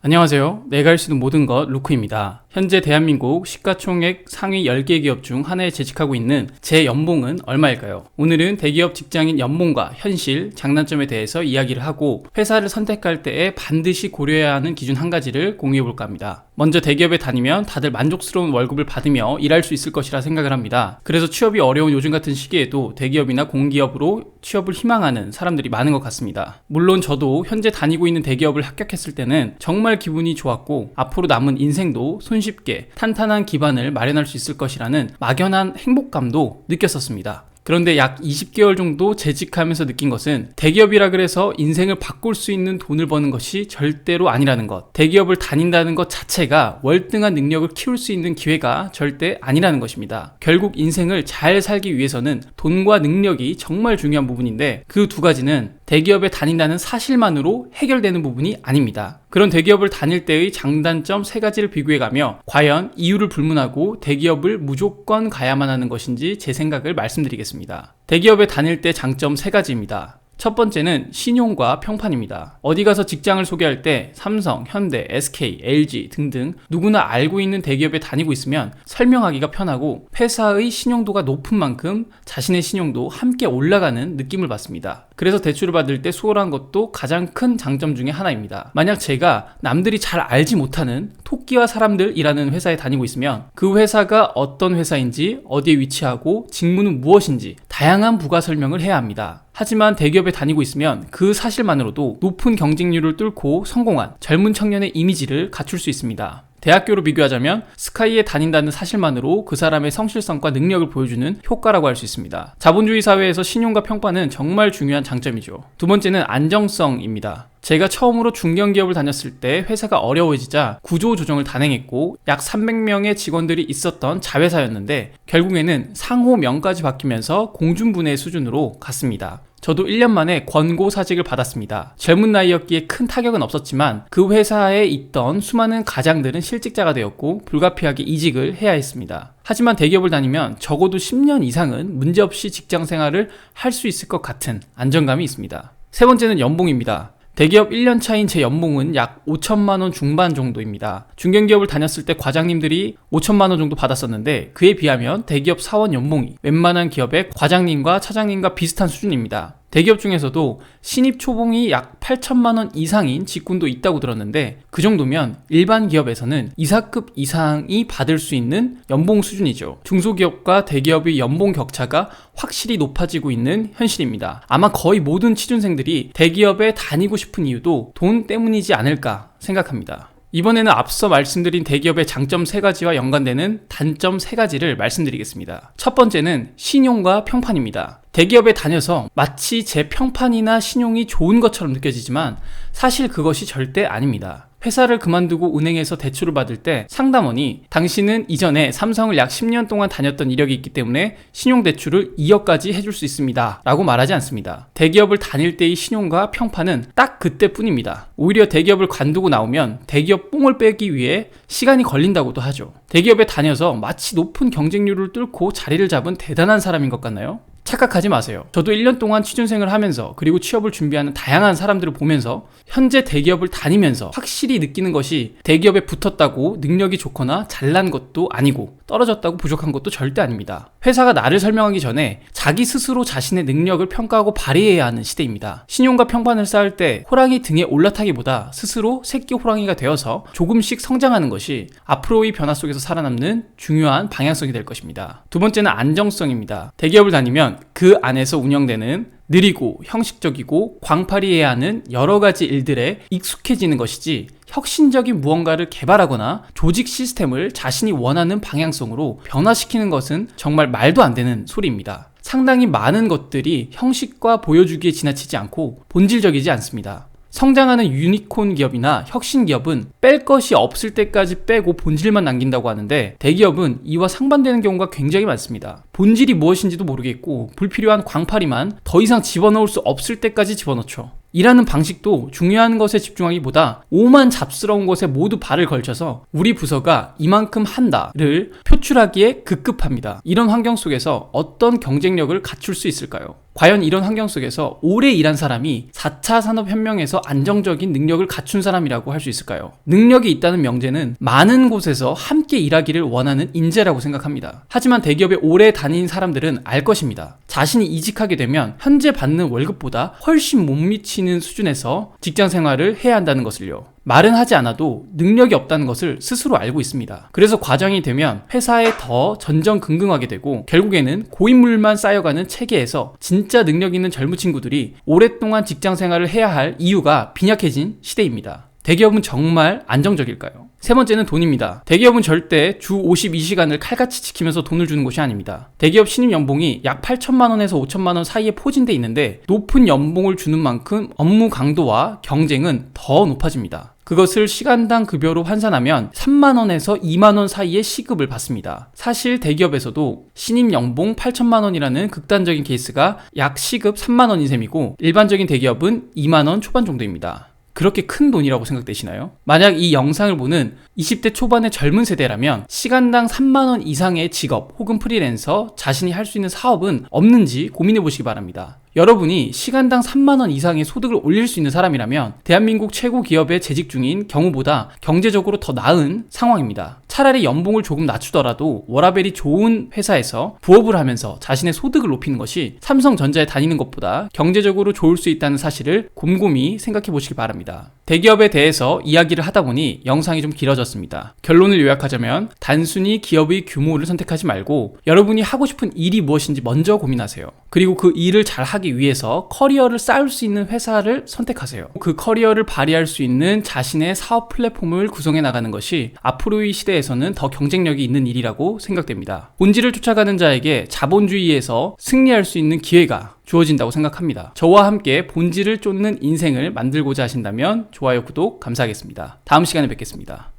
안녕하세요. 내가 할 수 있는 모든 것 루크입니다. 현재 대한민국 시가총액 상위 10개 기업 중 하나에 재직하고 있는 제 연봉은 얼마일까요? 오늘은 대기업 직장인 연봉과 현실, 장단점에 대해서 이야기를 하고 회사를 선택할 때에 반드시 고려해야 하는 기준 한 가지를 공유해 볼까 합니다. 먼저 대기업에 다니면 다들 만족스러운 월급을 받으며 일할 수 있을 것이라 생각을 합니다. 그래서 취업이 어려운 요즘 같은 시기에도 대기업이나 공기업으로 취업을 희망하는 사람들이 많은 것 같습니다. 물론 저도 현재 다니고 있는 대기업을 합격했을 때는 정말 기분이 좋았고 앞으로 남은 인생도 손쉽게 탄탄한 기반을 마련할 수 있을 것이라는 막연한 행복감도 느꼈었습니다. 그런데 약 20개월 정도 재직하면서 느낀 것은 대기업이라 그래서 인생을 바꿀 수 있는 돈을 버는 것이 절대로 아니라는 것. 대기업을 다닌다는 것 자체가 월등한 능력을 키울 수 있는 기회가 절대 아니라는 것입니다. 결국 인생을 잘 살기 위해서는 돈과 능력이 정말 중요한 부분인데 그 두 가지는 대기업에 다닌다는 사실만으로 해결되는 부분이 아닙니다. 그런 대기업을 다닐 때의 장단점 3가지를 비교해가며 과연 이유를 불문하고 대기업을 무조건 가야만 하는 것인지 제 생각을 말씀드리겠습니다. 대기업에 다닐 때 장점 3가지입니다. 첫 번째는 신용과 평판입니다. 어디 가서 직장을 소개할 때 삼성, 현대, SK, LG 등등 누구나 알고 있는 대기업에 다니고 있으면 설명하기가 편하고 회사의 신용도가 높은 만큼 자신의 신용도 함께 올라가는 느낌을 받습니다. 그래서 대출을 받을 때 수월한 것도 가장 큰 장점 중에 하나입니다. 만약 제가 남들이 잘 알지 못하는 토끼와 사람들이라는 회사에 다니고 있으면 그 회사가 어떤 회사인지, 어디에 위치하고 직무는 무엇인지 다양한 부가 설명을 해야 합니다. 하지만 대기업에 다니고 있으면 그 사실만으로도 높은 경쟁률을 뚫고 성공한 젊은 청년의 이미지를 갖출 수 있습니다. 대학교로 비교하자면 스카이에 다닌다는 사실만으로 그 사람의 성실성과 능력을 보여주는 효과라고 할 수 있습니다. 자본주의 사회에서 신용과 평판은 정말 중요한 장점이죠. 두 번째는 안정성입니다. 제가 처음으로 중견기업을 다녔을 때 회사가 어려워지자 구조조정을 단행했고 약 300명의 직원들이 있었던 자회사였는데 결국에는 상호명까지 바뀌면서 공중분해 수준으로 갔습니다. 저도 1년 만에 권고사직을 받았습니다. 젊은 나이였기에 큰 타격은 없었지만 그 회사에 있던 수많은 가장들은 실직자가 되었고 불가피하게 이직을 해야 했습니다. 하지만 대기업을 다니면 적어도 10년 이상은 문제없이 직장 생활을 할 수 있을 것 같은 안정감이 있습니다. 세 번째는 연봉입니다. 대기업 1년 차인 제 연봉은 약 5천만 원 중반 정도입니다. 중견기업을 다녔을 때 과장님들이 5천만 원 정도 받았었는데 그에 비하면 대기업 사원 연봉이 웬만한 기업의 과장님과 차장님과 비슷한 수준입니다. 대기업 중에서도 신입 초봉이 약 8천만 원 이상인 직군도 있다고 들었는데 그 정도면 일반 기업에서는 이사급 이상이 받을 수 있는 연봉 수준이죠. 중소기업과 대기업의 연봉 격차가 확실히 높아지고 있는 현실입니다. 아마 거의 모든 취준생들이 대기업에 다니고 싶은 이유도 돈 때문이지 않을까 생각합니다. 이번에는 앞서 말씀드린 대기업의 장점 3가지와 연관되는 단점 3가지를 말씀드리겠습니다. 첫 번째는 신용과 평판입니다. 대기업에 다녀서 마치 제 평판이나 신용이 좋은 것처럼 느껴지지만 사실 그것이 절대 아닙니다. 회사를 그만두고 은행에서 대출을 받을 때 상담원이 당신은 이전에 삼성을 약 10년 동안 다녔던 이력이 있기 때문에 신용대출을 2억까지 해줄 수 있습니다 라고 말하지 않습니다. 대기업을 다닐 때의 신용과 평판은 딱 그때뿐입니다. 오히려 대기업을 관두고 나오면 대기업 뽕을 빼기 위해 시간이 걸린다고도 하죠. 대기업에 다녀서 마치 높은 경쟁률을 뚫고 자리를 잡은 대단한 사람인 것 같나요? 착각하지 마세요. 저도 1년 동안 취준생을 하면서 그리고 취업을 준비하는 다양한 사람들을 보면서 현재 대기업을 다니면서 확실히 느끼는 것이 대기업에 붙었다고 능력이 좋거나 잘난 것도 아니고 떨어졌다고 부족한 것도 절대 아닙니다. 회사가 나를 설명하기 전에 자기 스스로 자신의 능력을 평가하고 발휘해야 하는 시대입니다. 신용과 평판을 쌓을 때 호랑이 등에 올라타기보다 스스로 새끼 호랑이가 되어서 조금씩 성장하는 것이 앞으로의 변화 속에서 살아남는 중요한 방향성이 될 것입니다. 두 번째는 안정성입니다. 대기업을 다니면 그 안에서 운영되는 느리고 형식적이고 광팔이해야 하는 여러 가지 일들에 익숙해지는 것이지 혁신적인 무언가를 개발하거나 조직 시스템을 자신이 원하는 방향성으로 변화시키는 것은 정말 말도 안 되는 소리입니다. 상당히 많은 것들이 형식과 보여주기에 지나치지 않고 본질적이지 않습니다. 성장하는 유니콘 기업이나 혁신 기업은 뺄 것이 없을 때까지 빼고 본질만 남긴다고 하는데 대기업은 이와 상반되는 경우가 굉장히 많습니다. 본질이 무엇인지도 모르겠고 불필요한 광파리만 더 이상 집어넣을 수 없을 때까지 집어넣죠. 일하는 방식도 중요한 것에 집중하기보다 오만 잡스러운 것에 모두 발을 걸쳐서 우리 부서가 이만큼 한다를 표출하기에 급급합니다. 이런 환경 속에서 어떤 경쟁력을 갖출 수 있을까요? 과연 이런 환경 속에서 오래 일한 사람이 4차 산업혁명에서 안정적인 능력을 갖춘 사람이라고 할 수 있을까요? 능력이 있다는 명제는 많은 곳에서 함께 일하기를 원하는 인재라고 생각합니다. 하지만 대기업에 오래 다닌 사람들은 알 것입니다. 자신이 이직하게 되면 현재 받는 월급보다 훨씬 못 미치는 수준에서 직장 생활을 해야 한다는 것을요. 말은 하지 않아도 능력이 없다는 것을 스스로 알고 있습니다. 그래서 과정이 되면 회사에 더 전전긍긍하게 되고 결국에는 고인물만 쌓여가는 체계에서 진짜 능력 있는 젊은 친구들이 오랫동안 직장 생활을 해야 할 이유가 빈약해진 시대입니다. 대기업은 정말 안정적일까요? 세 번째는 돈입니다. 대기업은 절대 주 52시간을 칼같이 지키면서 돈을 주는 곳이 아닙니다. 대기업 신입 연봉이 약 8천만 원에서 5천만 원 사이에 포진돼 있는데 높은 연봉을 주는 만큼 업무 강도와 경쟁은 더 높아집니다. 그것을 시간당 급여로 환산하면 3만 원에서 2만 원 사이의 시급을 받습니다. 사실 대기업에서도 신입 연봉 8천만 원이라는 극단적인 케이스가 약 시급 3만 원인 셈이고 일반적인 대기업은 2만 원 초반 정도입니다. 그렇게 큰 돈이라고 생각되시나요? 만약 이 영상을 보는 20대 초반의 젊은 세대라면 시간당 3만원 이상의 직업 혹은 프리랜서, 자신이 할 수 있는 사업은 없는지 고민해 보시기 바랍니다. 여러분이 시간당 3만원 이상의 소득을 올릴 수 있는 사람이라면 대한민국 최고 기업에 재직 중인 경우보다 경제적으로 더 나은 상황입니다. 차라리 연봉을 조금 낮추더라도 워라밸이 좋은 회사에서 부업을 하면서 자신의 소득을 높이는 것이 삼성전자에 다니는 것보다 경제적으로 좋을 수 있다는 사실을 곰곰이 생각해 보시기 바랍니다. 대기업에 대해서 이야기를 하다 보니 영상이 좀 길어졌습니다. 결론을 요약하자면 단순히 기업의 규모를 선택하지 말고 여러분이 하고 싶은 일이 무엇인지 먼저 고민하세요. 그리고 그 일을 잘 하기 위해서 커리어를 쌓을 수 있는 회사를 선택하세요. 그 커리어를 발휘할 수 있는 자신의 사업 플랫폼을 구성해 나가는 것이 앞으로의 시대에서는 더 경쟁력이 있는 일이라고 생각됩니다. 본질을 쫓아가는 자에게 자본주의에서 승리할 수 있는 기회가 주어진다고 생각합니다. 저와 함께 본질을 쫓는 인생을 만들고자 하신다면 좋아요, 구독 감사하겠습니다. 다음 시간에 뵙겠습니다.